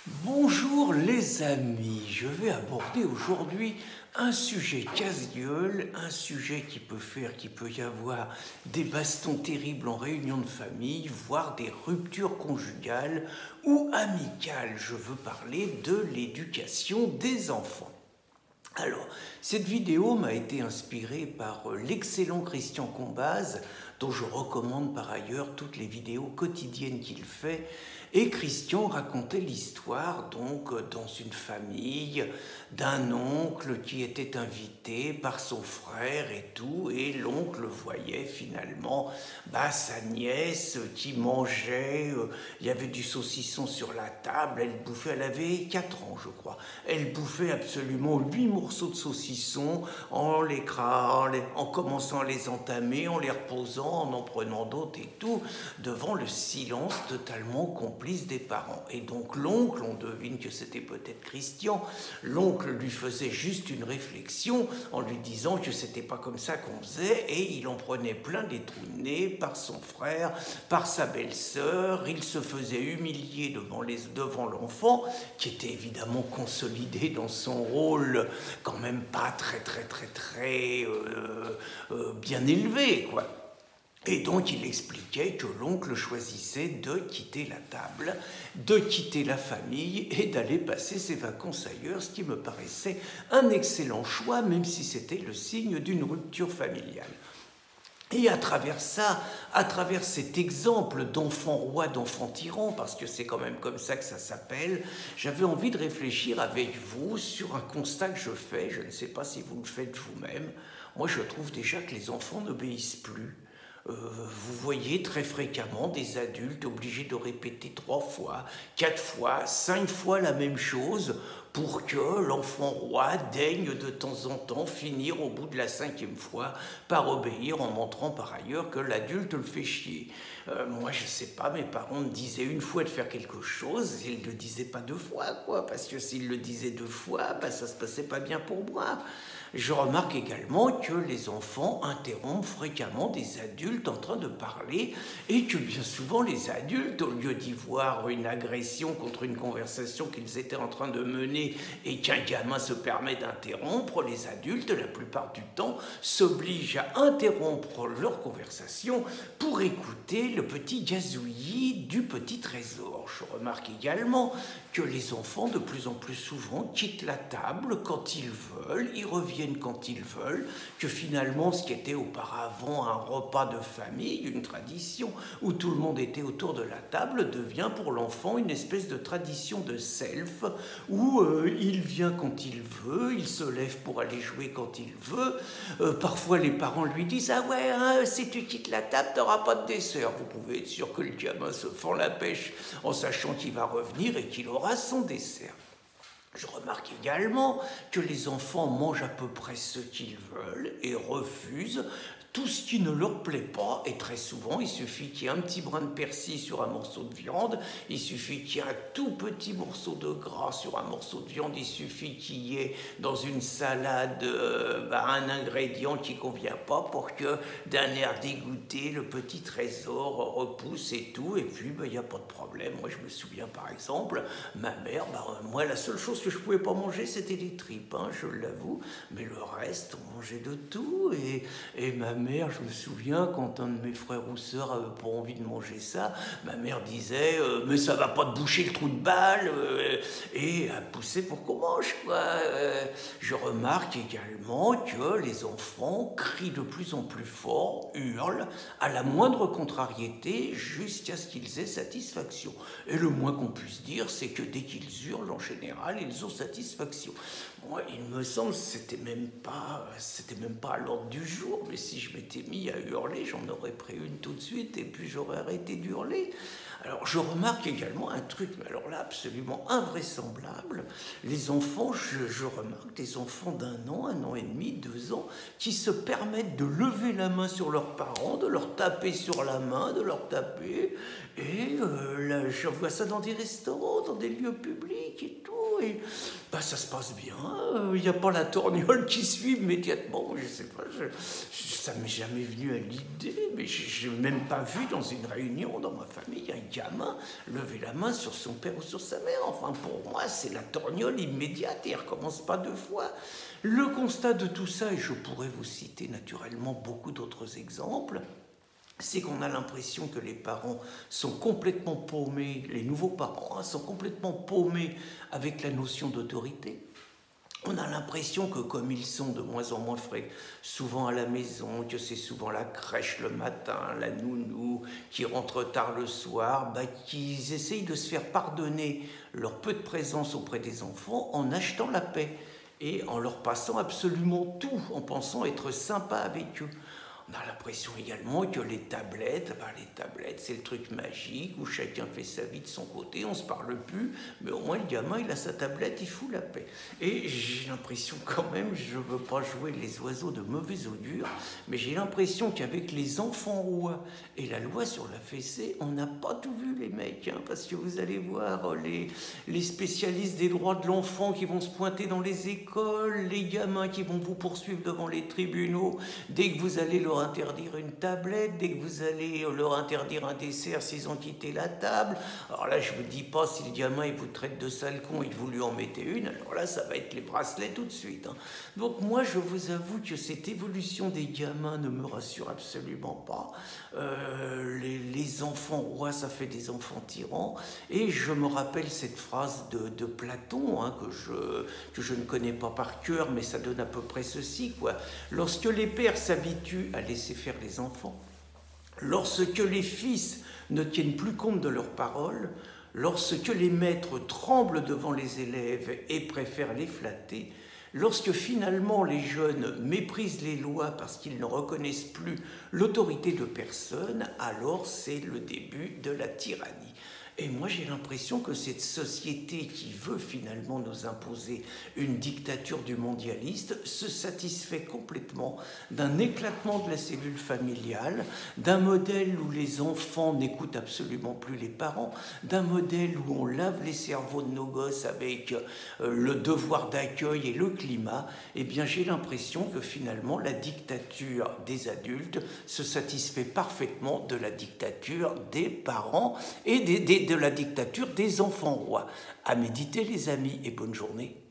Bonjour les amis, je vais aborder aujourd'hui un sujet casse-gueule, un sujet qui peut y avoir des bastons terribles en réunion de famille, voire des ruptures conjugales ou amicales. Je veux parler de l'éducation des enfants. Alors, cette vidéo m'a été inspirée par l'excellent Christian Combaz, dont je recommande par ailleurs toutes les vidéos quotidiennes qu'il fait. Et Christian racontait l'histoire donc dans une famille d'un oncle qui était invité par son frère et tout, et l'oncle voyait finalement sa nièce qui mangeait, il y avait du saucisson sur la table, elle avait 4 ans je crois, elle bouffait absolument 8 morceaux de saucisson en commençant à les entamer, en les reposant, en prenant d'autres et tout, devant le silence totalement complice des parents. Et donc l'oncle, on devine que c'était peut-être Christian, l'oncle lui faisait juste une réflexion en lui disant que c'était pas comme ça qu'on faisait, et il en prenait plein les trous de nez par son frère, par sa belle-sœur. Il se faisait humilier devant l'enfant, qui était évidemment consolidé dans son rôle quand même pas très bien élevé, quoi. Et donc il expliquait que l'oncle choisissait de quitter la table, de quitter la famille et d'aller passer ses vacances ailleurs, ce qui me paraissait un excellent choix, même si c'était le signe d'une rupture familiale. Et à travers ça, à travers cet exemple d'enfant roi, d'enfant tyran, parce que c'est quand même comme ça que ça s'appelle, j'avais envie de réfléchir avec vous sur un constat que je fais. Je ne sais pas si vous le faites vous-même. Moi, je trouve déjà que les enfants n'obéissent plus. Vous voyez très fréquemment des adultes obligés de répéter 3 fois, 4 fois, 5 fois la même chose pour que l'enfant roi daigne de temps en temps finir au bout de la 5e fois par obéir, en montrant par ailleurs que l'adulte le fait chier. Moi, je sais pas, mes parents me disaient une fois de faire quelque chose, ils ne le disaient pas 2 fois, quoi, parce que s'ils le disaient 2 fois, ça se passait pas bien pour moi. Je remarque également que les enfants interrompent fréquemment des adultes en train de parler, et que bien souvent les adultes, au lieu d'y voir une agression contre une conversation qu'ils étaient en train de mener et qu'un gamin se permet d'interrompre, les adultes, la plupart du temps, s'obligent à interrompre leur conversation pour écouter le petit gazouillis du petit trésor. Je remarque également que les enfants, de plus en plus souvent, quittent la table quand ils veulent, ils reviennent quand ils veulent, que finalement, ce qui était auparavant un repas de famille, une tradition où tout le monde était autour de la table, devient pour l'enfant une espèce de tradition de self, où il vient quand il veut, il se lève pour aller jouer quand il veut. Parfois, les parents lui disent « Ah ouais, hein, si tu quittes la table, t'auras pas de dessert. » Vous pouvez être sûr que le gamin se fend la pêche en sachant qu'il va revenir et qu'il aura son dessert. Je remarque également que les enfants mangent à peu près ce qu'ils veulent et refusent tout ce qui ne leur plaît pas, et très souvent, il suffit qu'il y ait un petit brin de persil sur un morceau de viande, il suffit qu'il y ait un tout petit morceau de gras sur un morceau de viande, il suffit qu'il y ait dans une salade un ingrédient qui ne convient pas pour que d'un air dégoûté, le petit trésor repousse et tout, et puis il n'y a pas de problème. Moi, je me souviens par exemple, ma mère, moi, la seule chose que je ne pouvais pas manger, c'était les tripes, hein, je l'avoue, mais le reste, on mangeait de tout, et ma mère, je me souviens, quand un de mes frères ou sœurs avait pas envie de manger ça, ma mère disait « mais ça va pas te boucher le trou de balle » et elle poussait pour qu'on mange, quoi. Je remarque également que les enfants crient de plus en plus fort, hurlent, à la moindre contrariété, jusqu'à ce qu'ils aient satisfaction. Et le moins qu'on puisse dire, c'est que dès qu'ils hurlent, en général, ils ont satisfaction. Moi, il me semble que c'était même pas à l'ordre du jour, mais si je m'étais mis à hurler, j'en aurais pris une tout de suite et puis j'aurais arrêté d'hurler. Alors, je remarque également un truc, mais alors là, absolument invraisemblable. Les enfants, je remarque des enfants d'1 an, 1 an et demi, 2 ans, qui se permettent de lever la main sur leurs parents, de leur taper sur la main, de leur taper. Et là, je vois ça dans des restaurants, dans des lieux publics et tout. Et ça se passe bien. Il n'y a pas la torgnole qui suit immédiatement. Je sais pas, ça m'est jamais venu à l'idée, mais je n'ai même pas vu dans une réunion, dans ma famille, un gamin lever la main sur son père ou sur sa mère. Enfin, pour moi, c'est la torgnole immédiate et il ne recommence pas deux fois. Le constat de tout ça, et je pourrais vous citer naturellement beaucoup d'autres exemples, c'est qu'on a l'impression que les parents sont complètement paumés, les nouveaux parents sont complètement paumés avec la notion d'autorité. On a l'impression que comme ils sont de moins en moins frais, souvent à la maison, que c'est souvent la crèche le matin, la nounou qui rentre tard le soir, qu'ils essayent de se faire pardonner leur peu de présence auprès des enfants en achetant la paix et en leur passant absolument tout, en pensant être sympa avec eux. On a l'impression également que les tablettes, c'est le truc magique où chacun fait sa vie de son côté, on ne se parle plus, mais au moins le gamin, il a sa tablette, il fout la paix. Et j'ai l'impression quand même, je ne veux pas jouer les oiseaux de mauvais augure, mais j'ai l'impression qu'avec les enfants rois et la loi sur la fessée, on n'a pas tout vu les mecs, hein, parce que vous allez voir les spécialistes des droits de l'enfant qui vont se pointer dans les écoles, les gamins qui vont vous poursuivre devant les tribunaux, dès que vous allez leur interdire une tablette, dès que vous allez leur interdire un dessert s'ils ont quitté la table. Alors là, je ne vous dis pas si le gamin il vous traite de sale con et que vous lui en mettez une, alors là, ça va être les bracelets tout de suite. Hein. Donc moi, je vous avoue que cette évolution des gamins ne me rassure absolument pas. Les enfants rois, ça fait des enfants tyrans. Et je me rappelle cette phrase de Platon, hein, que je ne connais pas par cœur, mais ça donne à peu près ceci, quoi. Lorsque les pères s'habituent à laisser faire les enfants, lorsque les fils ne tiennent plus compte de leurs paroles, lorsque les maîtres tremblent devant les élèves et préfèrent les flatter, lorsque finalement les jeunes méprisent les lois parce qu'ils ne reconnaissent plus l'autorité de personne, alors c'est le début de la tyrannie. Et moi, j'ai l'impression que cette société qui veut finalement nous imposer une dictature du mondialiste se satisfait complètement d'un éclatement de la cellule familiale, d'un modèle où les enfants n'écoutent absolument plus les parents, d'un modèle où on lave les cerveaux de nos gosses avec le devoir d'accueil et le climat. Eh bien, j'ai l'impression que finalement, la dictature des adultes se satisfait parfaitement de la dictature des parents et de la dictature des enfants rois. À méditer les amis et bonne journée.